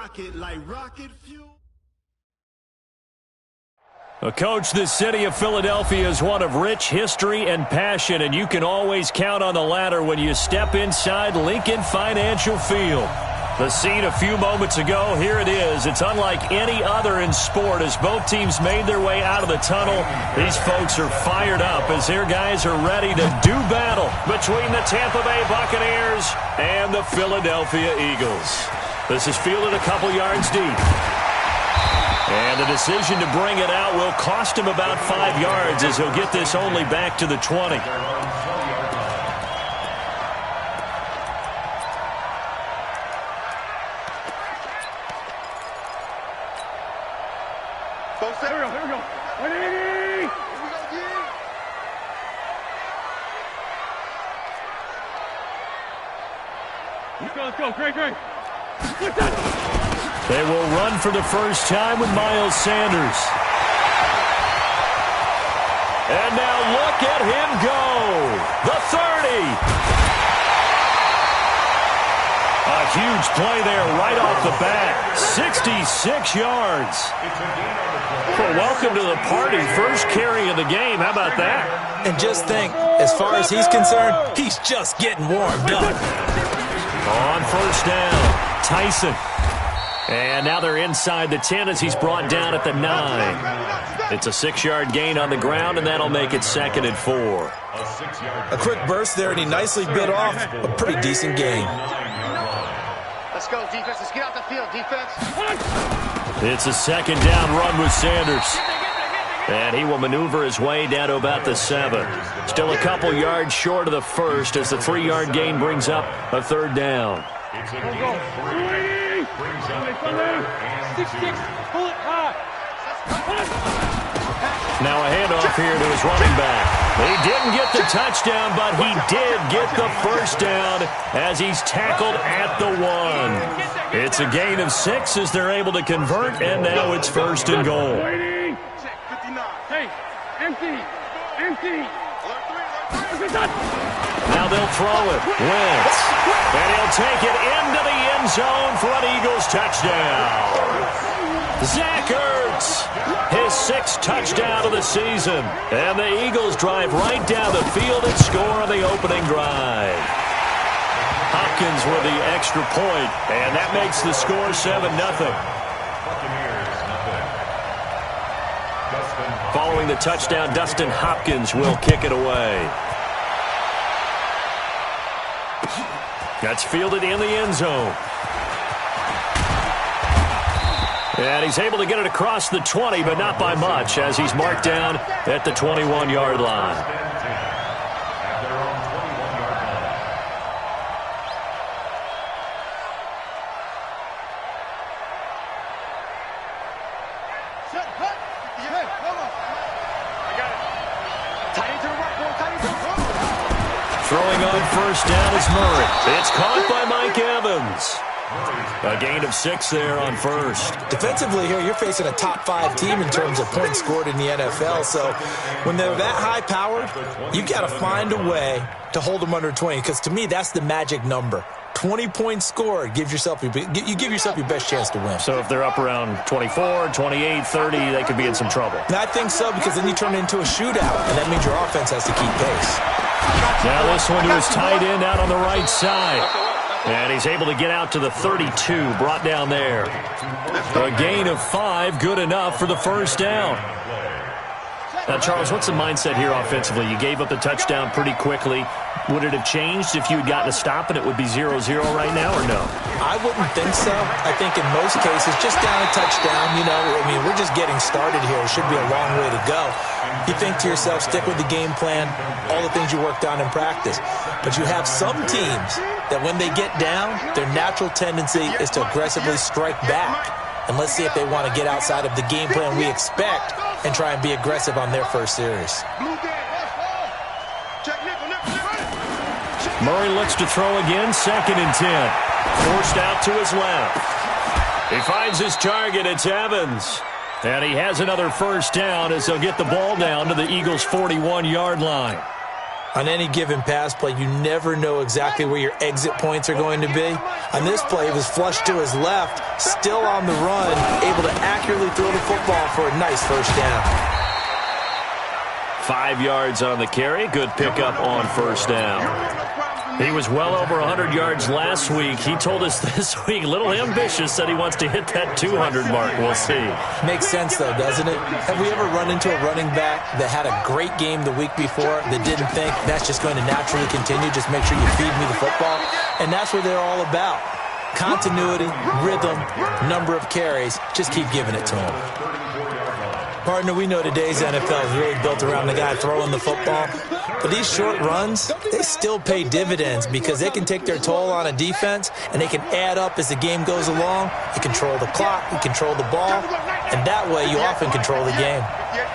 rocket like rocket fuel. Coach, the city of Philadelphia is one of rich history and passion, and you can always count on the ladder when you step inside Lincoln Financial Field. The scene a few moments ago, here it is. It's unlike any other in sport as both teams made their way out of the tunnel. These folks are fired up as their guys are ready to do battle between the Tampa Bay Buccaneers and the Philadelphia Eagles. This is fielded a couple yards deep. And the decision to bring it out will cost him about 5 yards as he'll get this only back to the 20. Let's go. Great. They will run for the first time with Miles Sanders. And now look at him go. The 30. A huge play there right off the bat. 66 yards. Well, welcome to the party. First carry of the game. How about that? And just think, as far as he's concerned, he's just getting warmed up. On first down, Tyson. And now they're inside the 10 as he's brought down at the 9. It's a 6-yard gain on the ground, and that'll make it 2nd and 4. A quick burst there, and he nicely bit off a pretty decent gain. Let's go, defense. Let's get out the field, defense. It's a 2nd down run with Sanders. And he will maneuver his way down to about the 7. Still a couple yards short of the first as the 3-yard gain brings up a 3rd down. Now a handoff here to his running back. He didn't get the touchdown, but he did get the first down as he's tackled at the 1. It's a gain of 6 as they're able to convert, and now it's 1st and goal. Hey, empty. Now they'll throw it. Wentz. And he'll take it into the end zone for an Eagles touchdown. Zach Ertz, his 6th touchdown of the season. And the Eagles drive right down the field and score on the opening drive. Hopkins with the extra point, and that makes the score 7-0. Following the touchdown, Dustin Hopkins will kick it away. That's fielded in the end zone. And he's able to get it across the 20, but not by much, as he's marked down at the 21-yard line. Throwing on first down is Murray. It's caught by Mike Evans. A gain of 6 there on first. Defensively here, you're facing a top 5 team in terms of points scored in the NFL. So when they're that high-powered, you got to find a way to hold them under 20. Because to me, that's the magic number. 20 points scored, you give yourself your best chance to win. So if they're up around 24, 28, 30, they could be in some trouble. And I think so, because then you turn it into a shootout, and that means your offense has to keep pace. Now this one to his tight end out on the right side. And he's able to get out to the 32, brought down there. A gain of 5, good enough for the first down. Now, Charles, what's the mindset here offensively? You gave up the touchdown pretty quickly. Would it have changed if you had gotten a stop and it would be 0-0 right now, or no? I wouldn't think so. I think in most cases, just down a touchdown, we're just getting started here. It should be a long way to go. You think to yourself, stick with the game plan, all the things you worked on in practice. But you have some teams that when they get down, their natural tendency is to aggressively strike back. And let's see if they want to get outside of the game plan we expect and try and be aggressive on their first series. Murray looks to throw again, 2nd and 10. Forced out to his left. He finds his target, it's Evans. And he has another first down as he'll get the ball down to the Eagles' 41-yard line. On any given pass play, you never know exactly where your exit points are going to be. On this play, he was flushed to his left, still on the run, able to accurately throw the football for a nice first down. 5 yards on the carry. Good pickup on first down. He was well over 100 yards last week. He told us this week, a little ambitious, said he wants to hit that 200 mark. We'll see. Makes sense, though, doesn't it? Have we ever run into a running back that had a great game the week before that didn't think that's just going to naturally continue? Just make sure you feed me the football. And that's what they're all about. Continuity, rhythm, number of carries. Just keep giving it to him. Partner, we know today's NFL is really built around the guy throwing the football. But these short runs, they still pay dividends because they can take their toll on a defense and they can add up as the game goes along. You control the clock, you control the ball, and that way you often control the game. Hey,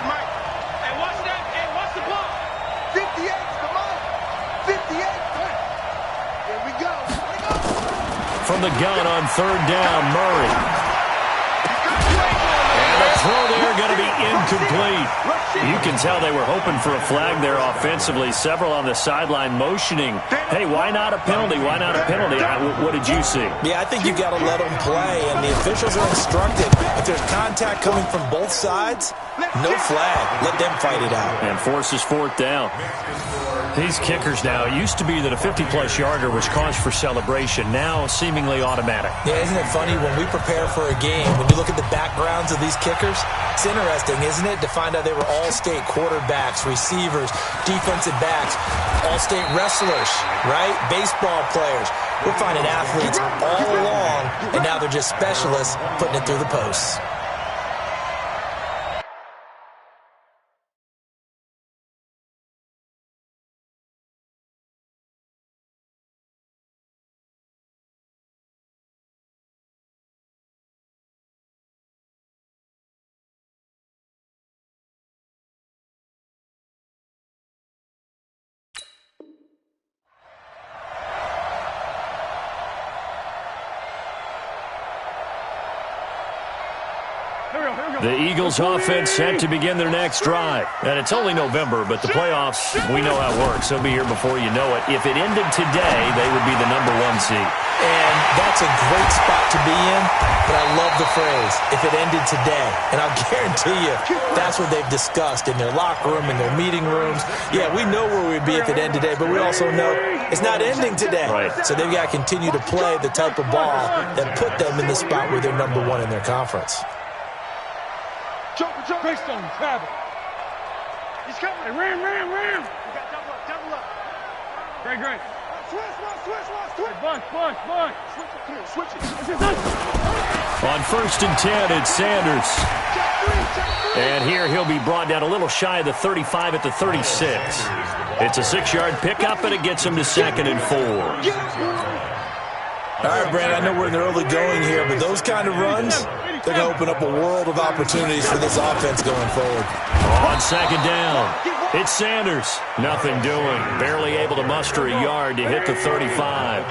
watch that. Hey, watch the ball. 58, come on. 58. Here we go. From the gun on third down, Murray. Throw there going to be incomplete. You can tell they were hoping for a flag there offensively. Several on the sideline motioning. Hey, why not a penalty? Why not a penalty? What did you see? Yeah, I think you've got to let them play, and the officials are instructed. If there's contact coming from both sides, no flag. Let them fight it out. And forces fourth down. These kickers now, it used to be that a 50-plus yarder was cause for celebration. Now, seemingly automatic. Yeah, isn't it funny when we prepare for a game, when you look at the backgrounds of these kickers, it's interesting, isn't it, to find out they were all-state quarterbacks, receivers, defensive backs, all-state wrestlers, right? Baseball players. We're finding athletes all along, and now they're just specialists putting it through the posts. The Eagles offense set to begin their next drive. And it's only November, but the playoffs, we know how it works. They'll be here before you know it. If it ended today, they would be the #1 seed. And that's a great spot to be in, but I love the phrase, if it ended today. And I'll guarantee you, that's what they've discussed in their locker room, in their meeting rooms. Yeah, we know where we'd be if it ended today, but we also know it's not ending today. Right. So they've got to continue to play the type of ball that put them in the spot where they're #1 in their conference. Jump, Greystone, grab it. He's coming. Hey, ram. We got double up. Great. Switch. Bunch. Switch it. On 1st and 10, it's Sanders. And here he'll be brought down a little shy of the 35 at the 36. It's a 6-yard pickup, and it gets him to 2nd and 4. All right, Brandon, I know we're in the early going here, but those kind of runs, they're going to open up a world of opportunities for this offense going forward. On 2nd down, it's Sanders. Nothing doing. Barely able to muster a yard to hit the 35.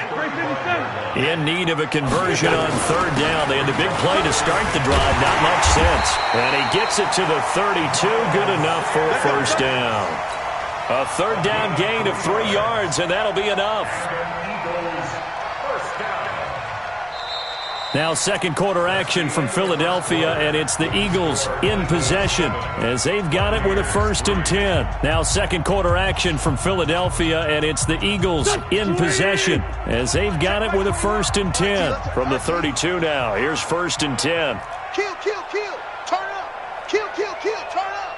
In need of a conversion on 3rd down. They had the big play to start the drive. Not much sense. And he gets it to the 32. Good enough for a 1st down. A 3rd down gain of 3 yards, and that'll be enough. Now 2nd quarter action from Philadelphia, and it's the Eagles in possession as they've got it with a 1st and 10. Now 2nd quarter action from Philadelphia, and it's the Eagles in possession as they've got it with a 1st and 10. From the 32 now, here's 1st and 10. Kill. Turn up. Kill. Turn up.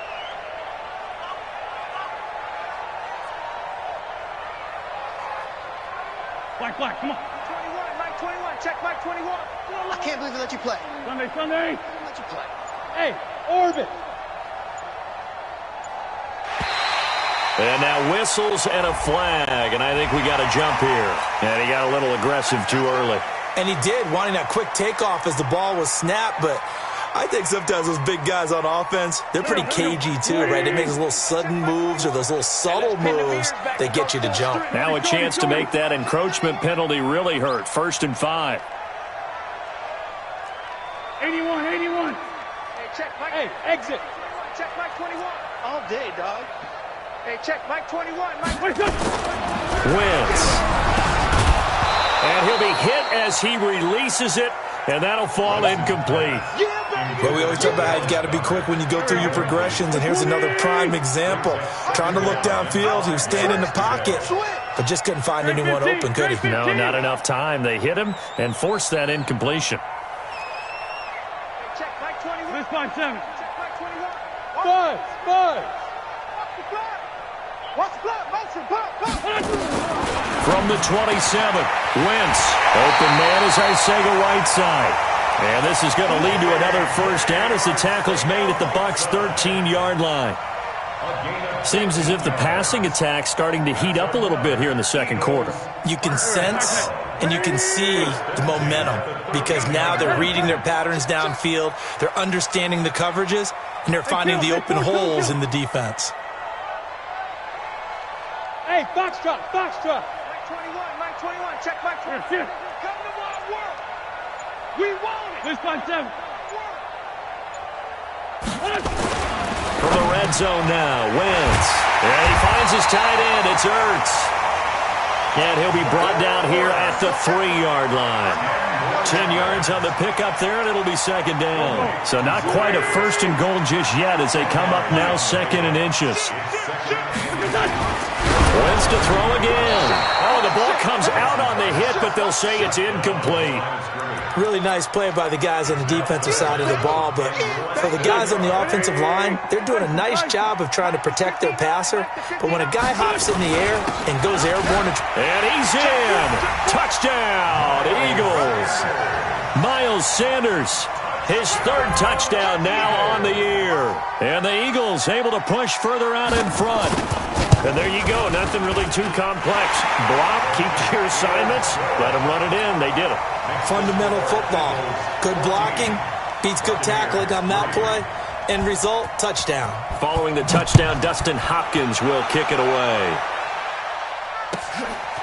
Black, come on. 21. Check Mike 21. I can't believe they let you play. Sunday. Let you play. Hey, orbit. And now whistles and a flag, and I think we got a jump here. And he got a little aggressive too early. And he did, wanting that quick takeoff as the ball was snapped, but I think sometimes those big guys on offense, they're pretty cagey too, right? They make those little sudden moves or those little subtle moves that get you to jump. Now a chance to make that encroachment penalty really hurt. 1st and 5. 81. Hey, check Mike. Hey, exit. Check Mike 21. All day, dog. Hey, check, Mike 21. Mike. Wins. And he'll be hit as he releases it, and that'll fall incomplete. Well, we always talk about how you've got to be quick when you go through your progressions, and here's another prime example. Trying to look downfield, he was standing in the pocket, but just couldn't find anyone open, could he? No, not enough time. They hit him and forced that incompletion. Check, Mike 21. This by 7. Check, Mike 21. Buzz. Watch the clock, motion, pop. From the 27, Wentz. Open man is Arcega-Whiteside. And this is going to lead to another first down as the tackle's made at the Bucs' 13-yard line. Seems as if the passing attack's starting to heat up a little bit here in the second quarter. You can sense and you can see the momentum because now they're reading their patterns downfield, they're understanding the coverages, and they're finding the open holes in the defense. Hey, Foxtrot. Mike 21, check, Mike 21. Come to my work. We want it. This by 7. From the red zone now, Wentz. And he finds his tight end. It's Ertz. And he'll be brought down here at the 3-yard line. 10 yards on the pickup there, and it'll be second down. So not quite a first and goal just yet as they come up now second and inches. Wentz to throw again. Oh, the ball comes out on the hit, but they'll say it's incomplete. Really nice play by the guys on the defensive side of the ball, but for the guys on the offensive line, they're doing a nice job of trying to protect their passer. But when a guy hops in the air and goes airborne... And he's in! Touchdown, Eagles! Miles Sanders, his third touchdown now on the year. And the Eagles able to push further out in front. And there you go, nothing really too complex. Block, keep to your assignments, let them run it in. They did it. Fundamental football. Good blocking, beats good tackling on that play. End result, touchdown. Following the touchdown, Dustin Hopkins will kick it away.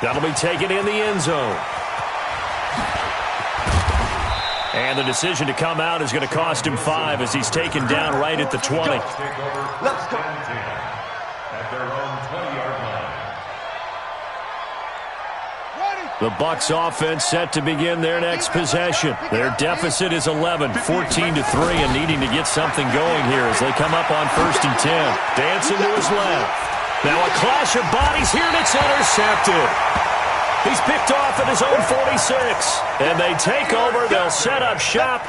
That'll be taken in the end zone. And the decision to come out is going to cost him 5 as he's taken down right at the 20. Let's go. The Bucs offense set to begin their next possession. Their deficit is 11, 14-3, and needing to get something going here as they come up on 1st and 10. Dancing to his left. Now a clash of bodies here, and it's intercepted. He's picked off at his own 46. And they take over. They'll set up shop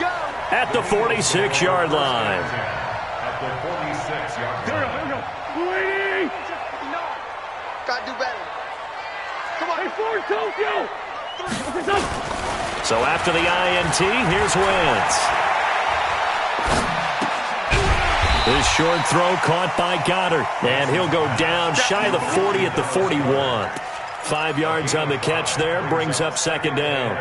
at the 46-yard line. At the 46-yard line. Here we go. Gotta do better. Come on. Hey, Ford, Tokyo. So after the INT, here's Wentz. This short throw caught by Goddard. And he'll go down shy of the 40 at the 41. 5 yards on the catch there, brings up second down.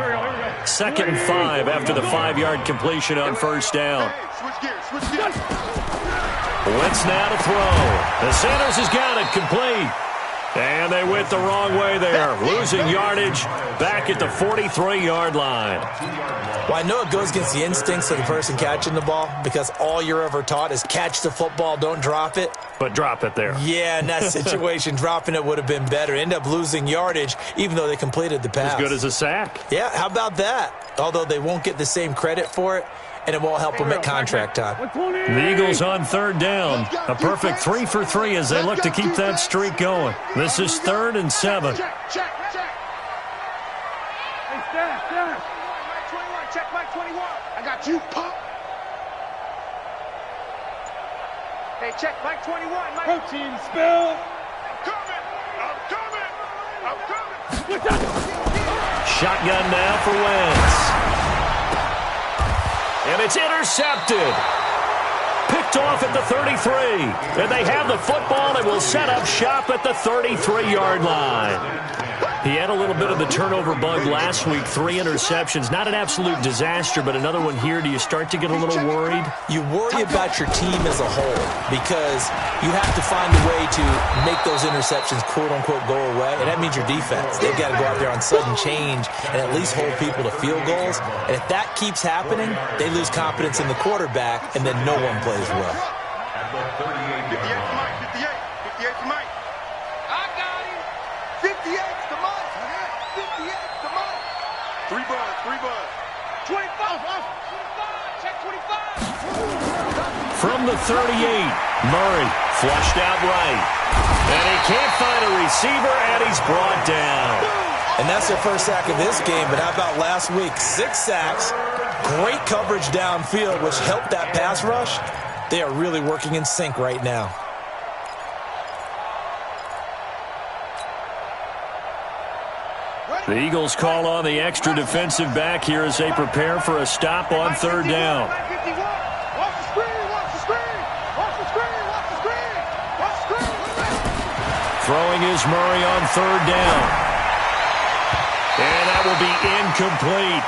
2nd and 5 after the 5-yard completion on first down. Switch gears. Wentz now to throw. The Sanders has got it, complete. And they went the wrong way there, losing yardage back at the 43-yard line. Well, I know it goes against the instincts of the person catching the ball because all you're ever taught is catch the football, don't drop it. But drop it there. Yeah, in that situation, dropping it would have been better. End up losing yardage even though they completed the pass. As good as a sack. Yeah, how about that? Although they won't get the same credit for it, and it won't help them at contract time. The Eagles on 3rd down. A perfect 3 for 3 as they look to keep that streak going. This is 3rd and 7. Check. Hey, staff. Mike 21, check Mike 21. I got you, pop. Hey, check Mike 21. Mike. Protein spill. I'm coming. Shotgun now for Wentz. And it's intercepted. Picked off at the 33. And they have the football and will set up shop at the 33-yard line. He had a little bit of the turnover bug last week, 3 interceptions. Not an absolute disaster, but another one here. Do you start to get a little worried? You worry about your team as a whole because you have to find a way to make those interceptions, quote-unquote, go away, and that means your defense. They've got to go out there on sudden change and at least hold people to field goals. And if that keeps happening, they lose confidence in the quarterback, and then no one plays well. At the 38 for Mike. 58 for Mike. Three buds. 25. Check 25. From the 38, Murray flushed out right. And he can't find a receiver, and he's brought down. And that's their first sack of this game, but how about last week? 6 sacks, great coverage downfield, which helped that pass rush. They are really working in sync right now. The Eagles call on the extra defensive back here as they prepare for a stop on third down. Throwing is Murray on third down. And that will be incomplete.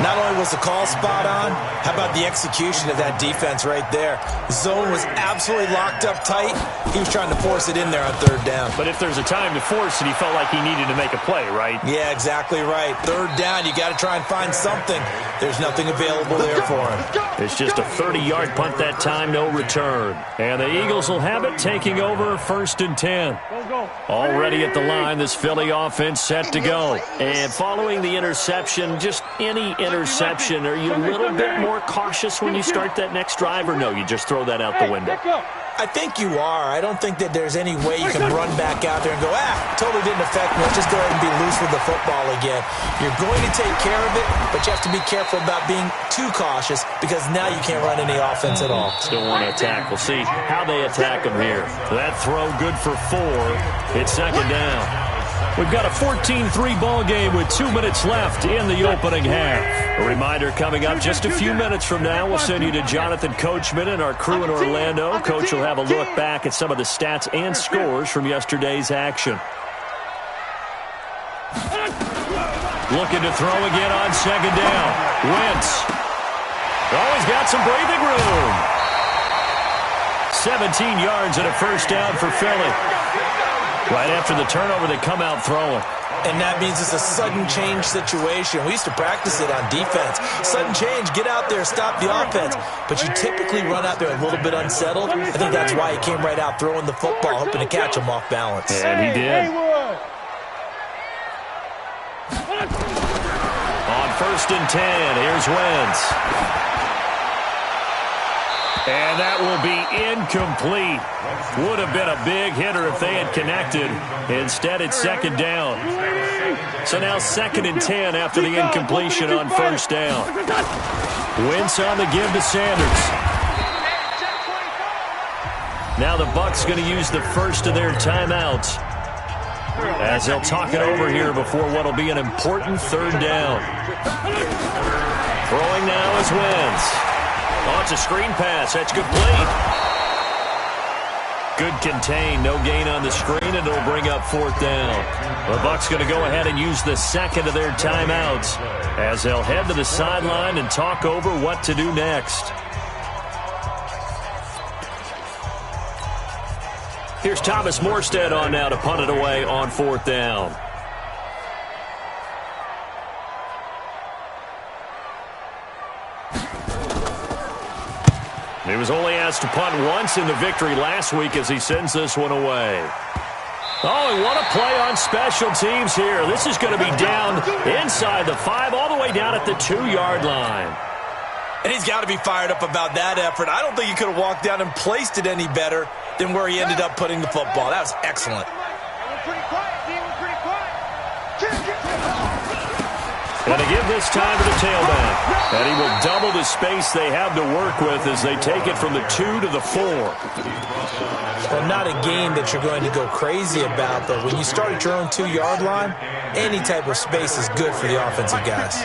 Not only was the call spot on, how about the execution of that defense right there? Zone was absolutely locked up tight. He was trying to force it in there on third down. But if there's a time to force it, he felt like he needed to make a play, right? Yeah, exactly right. Third down, you got to try and find something. There's nothing available there for him. It's just a 30-yard punt that time, no return. And the Eagles will have it, taking over 1st and 10. Already at the line, this Philly offense set to go. And following the interception, just any interception, are you a little bit more cautious when you start that next drive, or no, you just throw that out the window? I think you are. I don't think that there's any way you can run back out there and go, totally didn't affect me. Let's just go ahead and be loose with the football again. You're going to take care of it, but you have to be careful about being too cautious because now you can't run any offense at all. Still want to attack. We'll see how they attack them here. That throw good for 4. It's 2nd down. We've got a 14-3 ball game with 2 minutes left in the opening half. A reminder coming up just a few minutes from now. We'll send you to Jonathan Coachman and our crew in Orlando. Coach will have a look back at some of the stats and scores from yesterday's action. Looking to throw again on 2nd down. Wentz. He's got some breathing room. 17 yards and a 1st down for Philly. Right after the turnover, they come out throwing. And that means it's a sudden change situation. We used to practice it on defense. Sudden change, get out there, stop the offense. But you typically run out there a little bit unsettled. I think that's why he came right out throwing the football, hoping to catch him off balance. And he did. On 1st and 10, here's Wentz. And that will be incomplete. Would have been a big hitter if they had connected. Instead, it's 2nd down. So now 2nd and 10 after the incompletion on 1st down. Wentz on the give to Sanders. Now the Bucs going to use the first of their timeouts as they'll talk it over here before what will be an important 3rd down. Throwing now is Wentz. Oh, it's a screen pass. That's complete. Good contain. No gain on the screen, and it'll bring up 4th down. The Bucs going to go ahead and use the 2nd of their timeouts as they'll head to the sideline and talk over what to do next. Here's Thomas Morstead on now to punt it away on 4th down. He was only asked to punt once in the victory last week as he sends this one away. Oh, and what a play on special teams here. This is going to be down inside the 5, all the way down at the 2-yard line. And he's got to be fired up about that effort. I don't think he could have walked down and placed it any better than where he ended up putting the football. That was excellent. And to give this time to the tailback. And he will double the space they have to work with as they take it from the 2 to the 4. Well, not a game that you're going to go crazy about, but when you start at your own 2-yard line, any type of space is good for the offensive guys.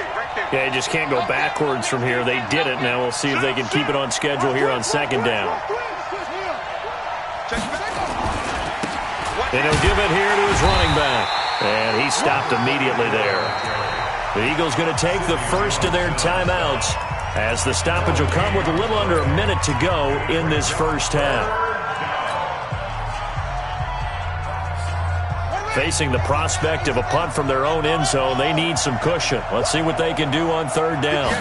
Yeah, you just can't go backwards from here. They did it. Now we'll see if they can keep it on schedule here on 2nd down. And he'll give it here to his running back. And he stopped immediately there. The Eagles going to take the first of their timeouts as the stoppage will come with a little under a minute to go in this first half. Facing the prospect of a punt from their own end zone, they need some cushion. Let's see what they can do on 3rd down.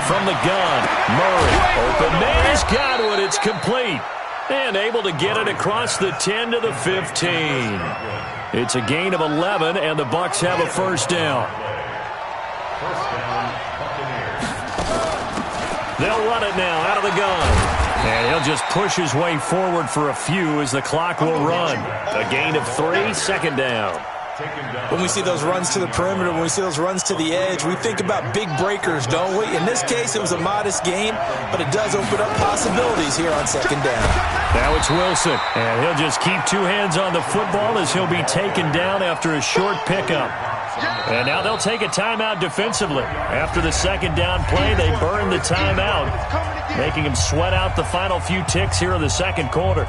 From the gun, Murray. Open man, he's got it. It's complete. And able to get it across the 10 to the 15. It's a gain of 11, and the Bucs have a 1st down. They'll run it now out of the gun. And he'll just push his way forward for a few as the clock will run. A gain of 3, second down. When we see those runs to the perimeter, when we see those runs to the edge, we think about big breakers, don't we? In this case, it was a modest gain, but it does open up possibilities here on second down. Now it's Wilson, and he'll just keep two hands on the football as he'll be taken down after a short pickup. And now they'll take a timeout defensively. After the second down play, they burn the timeout, making him sweat out the final few ticks here in the second quarter.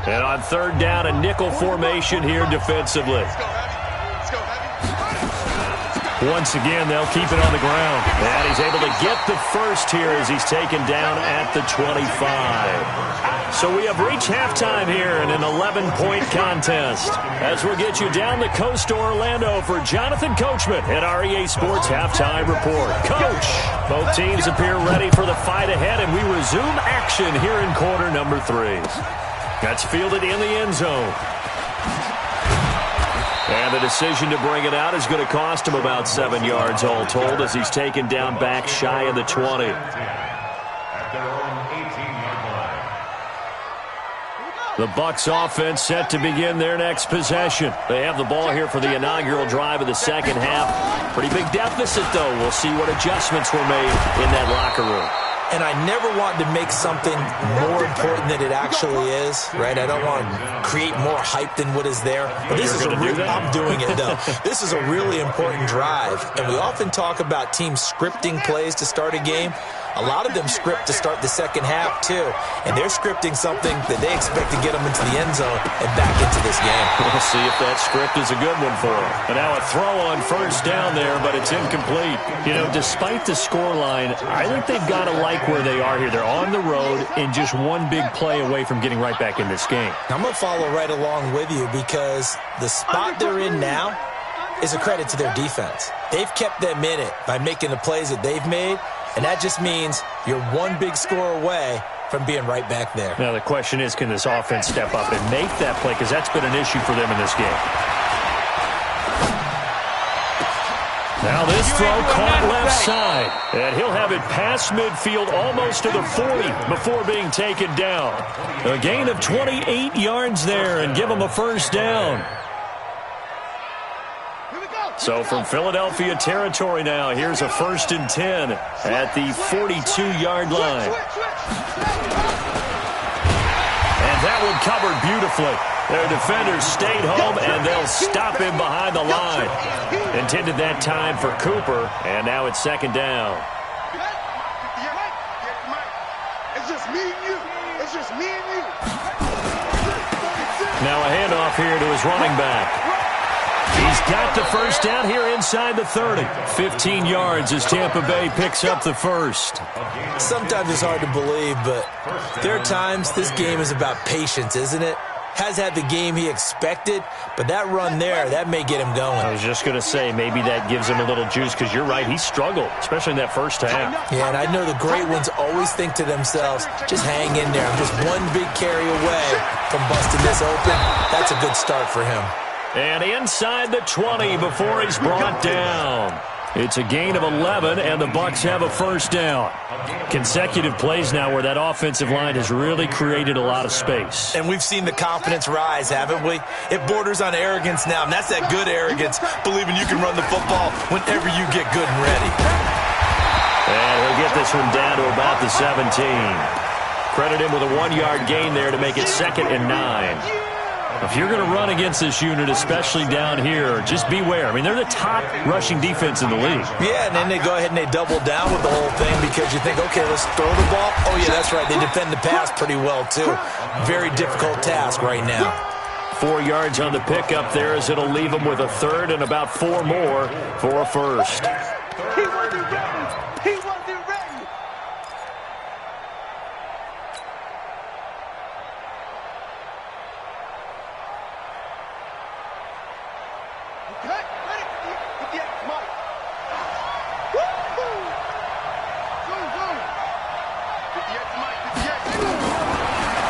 And on third down, a nickel formation here defensively. Once again, they'll keep it on the ground. And he's able to get the first here as he's taken down at the 25. So we have reached halftime here in an 11-point contest. As we'll get you down the coast to Orlando for Jonathan Coachman at our EA Sports Halftime Report. Coach, both teams appear ready for the fight ahead, and we resume action here in quarter number 3. That's fielded in the end zone. And the decision to bring it out is going to cost him about 7 yards all told as he's taken down back shy of the 20. The Bucs offense set to begin their next possession. They have the ball here for the inaugural drive of the second half. Pretty big deficit, though. We'll see what adjustments were made in that locker room. And I never want to make something more important than it actually is, right? I don't want to create more hype than what is there. But this is I'm doing it, though. This is a really important drive. And we often talk about teams scripting plays to start a game. A lot of them script to start the second half, too. And they're scripting something that they expect to get them into the end zone and back into this game. We'll see if that script is a good one for them. And now a throw on first down there, but it's incomplete. You know, despite the scoreline, I think they've got to like where they are here. They're on the road and just one big play away from getting right back in this game. I'm going to follow right along with you because the spot they're in now is a credit to their defense. They've kept them in it by making the plays that they've made. And that just means you're one big score away from being right back there. Now, the question is, can this offense step up and make that play? Because that's been an issue for them in this game. Now this throw caught left side. And he'll have it past midfield almost to the 40 before being taken down. A gain of 28 yards there and give him a first down. So from Philadelphia territory now, here's a 1st and 10 at the 42-yard line. And that one covered beautifully. Their defenders stayed home, and they'll stop him behind the line. Intended that time for Cooper, and now it's second down. It's just me and you. It's just me and you. Now a handoff here to his running back. He's got the first down here inside the 30. 15 yards as Tampa Bay picks up the first. Sometimes it's hard to believe, but there are times this game is about patience, isn't it? Has had the game he expected, but that run there, that may get him going. I was just going to say, maybe that gives him a little juice, because you're right, he struggled, especially in that first half. Yeah, and I know the great ones always think to themselves, just hang in there. I'm just one big carry away from busting this open. That's a good start for him. And inside the 20 before he's brought down. It's a gain of 11, and the Bucs have a first down. Consecutive plays now where that offensive line has really created a lot of space. And we've seen the confidence rise, haven't we? It borders on arrogance now, and that's that good arrogance, believing you can run the football whenever you get good and ready. And he'll get this one down to about the 17. Credit him with a 1-yard gain there to make it 2nd and 9. If you're going to run against this unit, especially down here, just beware. I mean, they're the top rushing defense in the league. Yeah, and then they go ahead and they double down with the whole thing because you think, okay, let's throw the ball. Oh, yeah, that's right. They defend the pass pretty well, too. Very difficult task right now. 4 yards on the pickup there as it'll leave them with a 3rd and about 4 more for a first. He wasn't ready. He wasn't ready.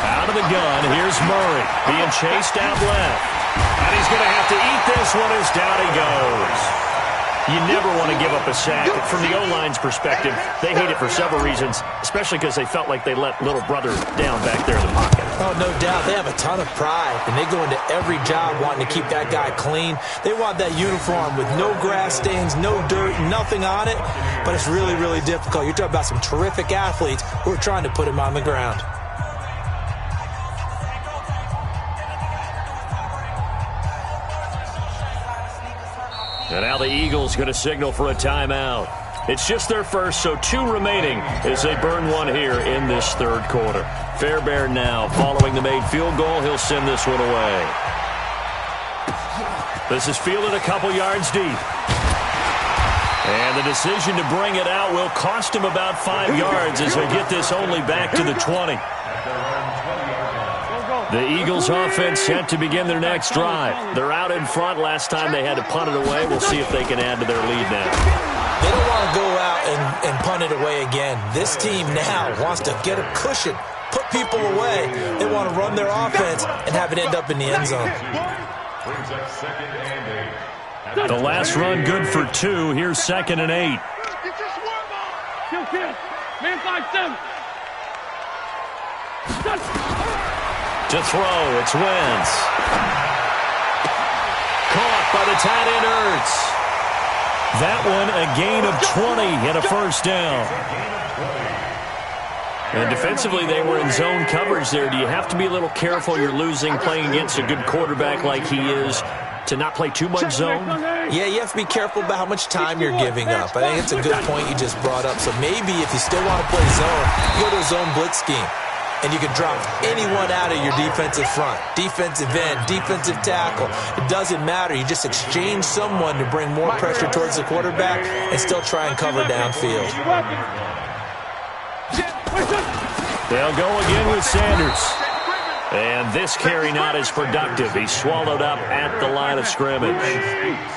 Out of the gun, here's Here's Murray being chased out left. And he's going to have to eat this one as down he goes. You never want to give up a sack. From the O-line's perspective, they hate it for several reasons, especially because they felt like they let little brother down back there in the pocket. Oh, no doubt. They have a ton of pride, and they go into every job wanting to keep that guy clean. They want that uniform with no grass stains, no dirt, nothing on it, but it's really, really difficult. You're talking about some terrific athletes who are trying to put him on the ground. And now the Eagles going to signal for a timeout. It's just their first, so 2 remaining as they burn one here in this third quarter. Fairbairn now following the made field goal. He'll send this one away. This is fielded a couple yards deep. And the decision to bring it out will cost him about 5 yards as he'll get this only back to the 20. The Eagles offense set to begin their next drive. They're out in front. Last time they had to punt it away. We'll see if they can add to their lead now. They don't want to go out and punt it away again. This team now wants to get a cushion, put people away. They want to run their offense and have it end up in the end zone. The last run good for 2. Here's 2nd and 8. Man 5-7. To throw, it's Wentz. Caught by the tight end Ertz. That one a gain of 20 and a first down. And defensively, they were in zone coverage there. Do you have to be a little careful? You're losing playing against a good quarterback like he is to not play too much zone? Yeah, you have to be careful about how much time you're giving up. I think it's a good point you just brought up. So maybe if you still want to play zone, go to a zone blitz scheme. And you can drop anyone out of your defensive front, defensive end, defensive tackle. It doesn't matter. You just exchange someone to bring more pressure towards the quarterback and still try and cover downfield. They'll go again with Sanders. And this carry not as productive. He's swallowed up at the line of scrimmage.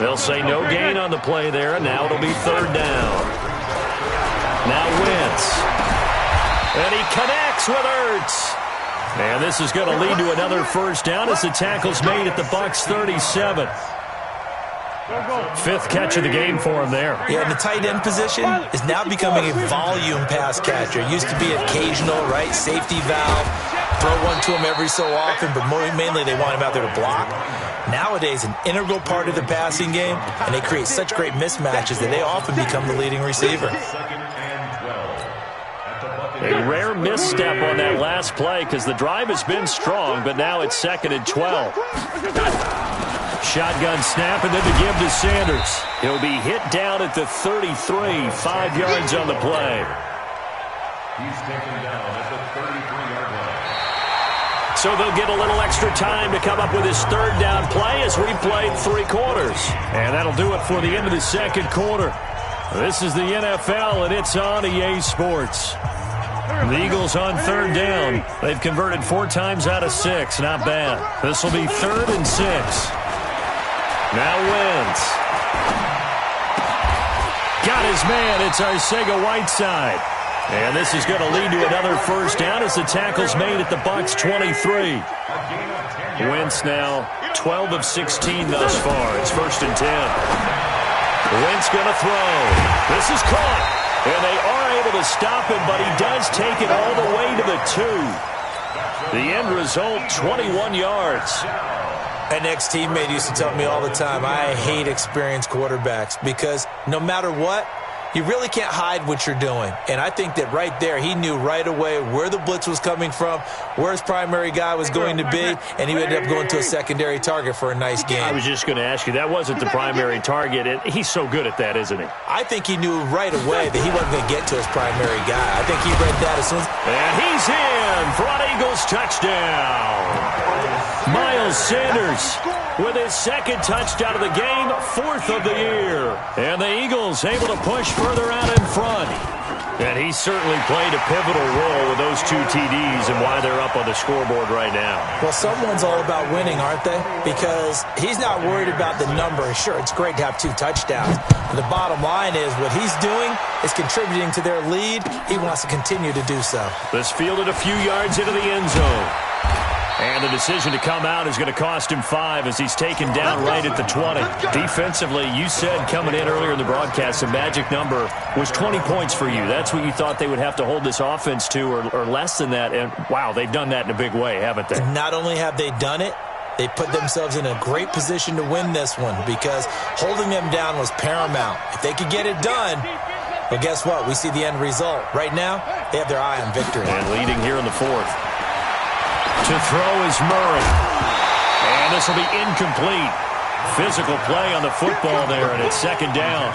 They'll say no gain on the play there, and now it'll be 3rd down. Now Wentz. And he connects with Ertz. And this is going to lead to another first down as the tackle's made at the Bucs 37. 5th catch of the game for him there. Yeah, and the tight end position is now becoming a volume pass catcher. It used to be occasional, right? Safety valve. Throw one to him every so often, but mainly they want him out there to block. Nowadays, an integral part of the passing game, and they create such great mismatches that they often become the leading receiver. A rare misstep on that last play because the drive has been strong, but now it's 2nd and 12. Shotgun snap and then to give to Sanders. He'll be hit down at the 33, 5 yards on the play. He's taken down at the 33-yard line. So they'll get a little extra time to come up with his 3rd down play as we played 3 quarters. And that'll do it for the end of the 2nd quarter. This is the NFL, and it's on EA Sports. The Eagles on 3rd down. They've converted 4 times out of 6. Not bad. This will be 3rd and 6. Now Wentz. Got his man. It's Arcega-Whiteside. And this is going to lead to another first down as the tackle's made at the Bucs 23. Wentz now 12 of 16 thus far. It's 1st and 10. Wentz going to throw. This is caught. And they are able to stop him, but he does take it all the way to the 2. The end result, 21 yards. An ex-teammate used to tell me all the time, I hate experienced quarterbacks because no matter what, you really can't hide what you're doing. And I think that right there, he knew right away where the blitz was coming from, where his primary guy was going to be, and he ended up going to a secondary target for a nice game. I was just going to ask you, that wasn't the primary target. He's so good at that, isn't he? I think he knew right away that he wasn't going to get to his primary guy. I think he read that as soon as... And he's in for an Eagles touchdown. Miles Sanders with his 2nd touchdown of the game, 4th of the year. And the Eagles able to push further out in front. And he certainly played a pivotal role with those 2 TDs and why they're up on the scoreboard right now. Well, someone's all about winning, aren't they? Because he's not worried about the number. Sure, it's great to have 2 touchdowns. But the bottom line is what he's doing is contributing to their lead. He wants to continue to do so. This fielded a few yards into the end zone. And the decision to come out is going to cost him 5 as he's taken down right at the 20. Defensively, you said coming in earlier in the broadcast, the magic number was 20 points for you. That's what you thought they would have to hold this offense to or less than that. And, wow, they've done that in a big way, haven't they? Not only have they done it, they put themselves in a great position to win this one because holding them down was paramount. If they could get it done, well, guess what? We see the end result. Right now, they have their eye on victory. And leading here in the 4th. To throw is Murray. And this will be incomplete. Physical play on the football there, and it's 2nd down.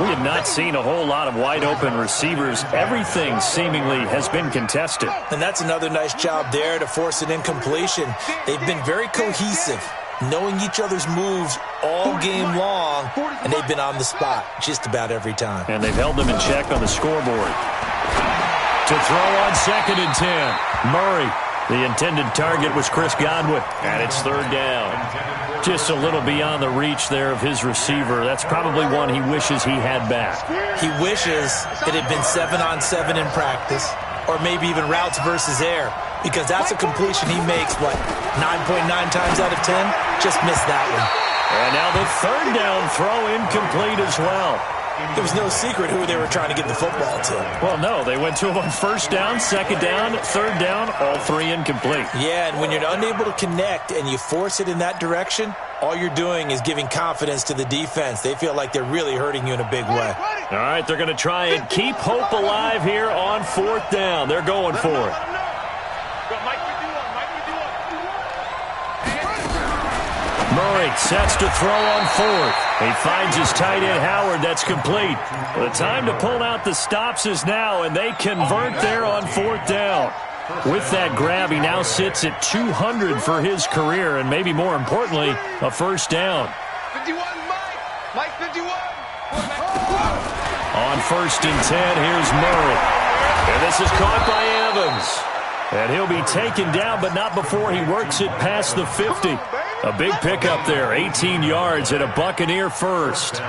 We have not seen a whole lot of wide-open receivers. Everything seemingly has been contested. And that's another nice job there to force an incompletion. They've been very cohesive, knowing each other's moves all game long, and they've been on the spot just about every time. And they've held them in check on the scoreboard. To throw on 2nd and 10. Murray. The intended target was Chris Godwin, and it's 3rd down. Just a little beyond the reach there of his receiver. That's probably one he wishes he had back. He wishes it had been 7-on-7 in practice, or maybe even routes versus air, because that's a completion he makes, 9.9 times out of 10? Just missed that one. And now the 3rd down throw incomplete as well. There was no secret who they were trying to get the football to. Well, no, they went to him on 1st down, 2nd down, 3rd down, all 3 incomplete. Yeah, and when you're unable to connect and you force it in that direction, all you're doing is giving confidence to the defense. They feel like they're really hurting you in a big way. All right, they're going to try and keep hope alive here on 4th down. They're going for it. Murray sets to throw on 4th. He finds his tight end, Howard. That's complete. The time to pull out the stops is now, and they convert there on 4th down. With that grab, he now sits at 200 for his career, and maybe more importantly, a 1st down. 51, Mike 51. On 1st and 10, here's Murray. And this is caught by Evans. And he'll be taken down, but not before he works it past the 50. A big pickup there, 18 yards and a Buccaneer first.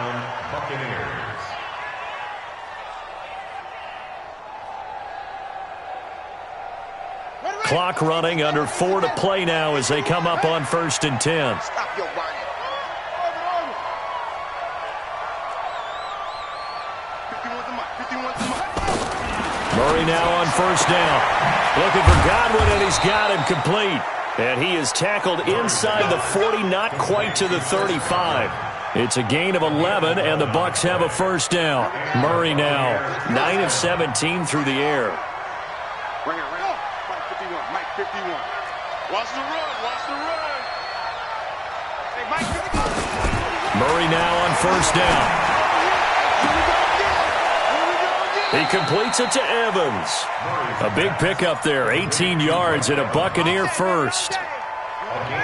Clock running, under 4 to play now as they come up on 1st and 10. Murray now on 1st down. Looking for Godwin, and he's got him complete. And he is tackled inside the 40, not quite to the 35. It's a gain of 11, and the Bucs have a 1st down. Murray now, 9 of 17 through the air. Right here. Mike 51. Watch the run. Hey, Mike 51. Murray now on 1st down. He completes it to Evans. A big pickup there, 18 yards and a Buccaneer first. Right here.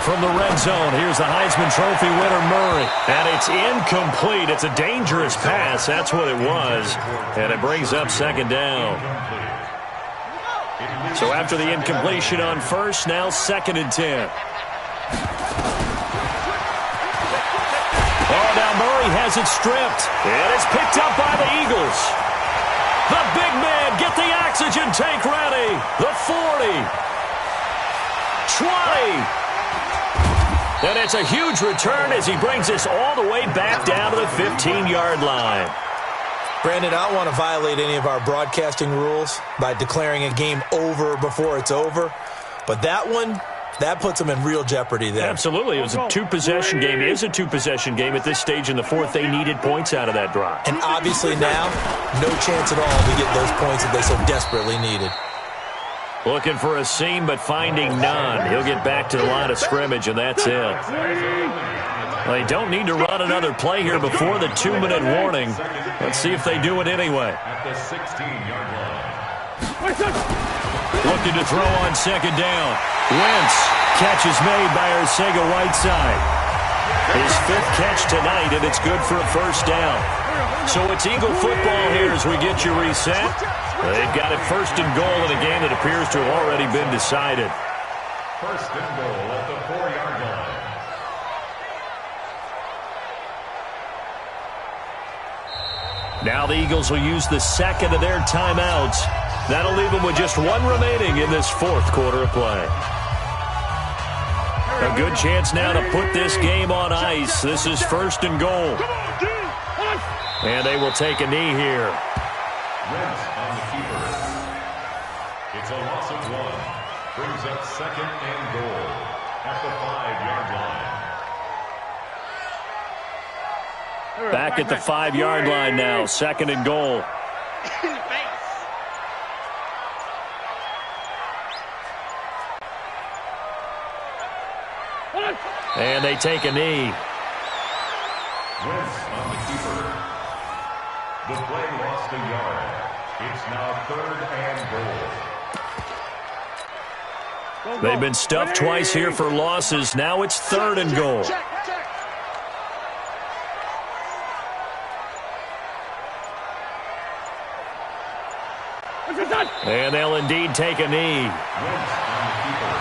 From the red zone, here's the Heisman Trophy winner, Murray. And it's incomplete. It's a dangerous pass. That's what it was. And it brings up 2nd down. So after the incompletion on 1st, now 2nd and 10. Oh, now Murray has it stripped. And it's picked up by the Eagles. The big man, get the oxygen tank ready. The 40. 20. And it's a huge return as he brings us all the way back down to the 15-yard line. Brandon, I don't want to violate any of our broadcasting rules by declaring a game over before it's over. But that one, that puts them in real jeopardy there. Absolutely. It was a two-possession game. It is a two-possession game at this stage in the 4th. They needed points out of that drive. And obviously now, no chance at all to get those points that they so desperately needed. Looking for a seam, but finding none. He'll get back to the line of scrimmage, and that's it. They don't need to run another play here before the 2-minute warning. Let's see if they do it anyway. At the 16-yard line. Looking to throw on 2nd down. Wentz. Catch is made by Arcega-Whiteside. His 5th catch tonight, and it's good for a 1st down. So it's Eagle football here as we get you reset. They've got it 1st and goal in a game that appears to have already been decided. 1st and goal at the 4-yard line. Now the Eagles will use the second of their timeouts. That'll leave them with just one remaining in this fourth quarter of play. A good chance now to put this game on ice. This is first and goal. And they will take a knee here. Rents on the keeper. It's a loss of 1. Brings up second and goal at the 5-yard line. Back at the 5-yard line now. Second and goal. And they take a knee. Wentz on the keeper. The play lost a yard. It's now third and goal. They've been stuffed twice here for losses. Now it's third and goal. And they'll indeed take a knee. Wentz on the keeper.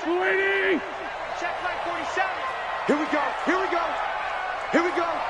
Waiting! Check my 47. Here we go. Here we go. Here we go.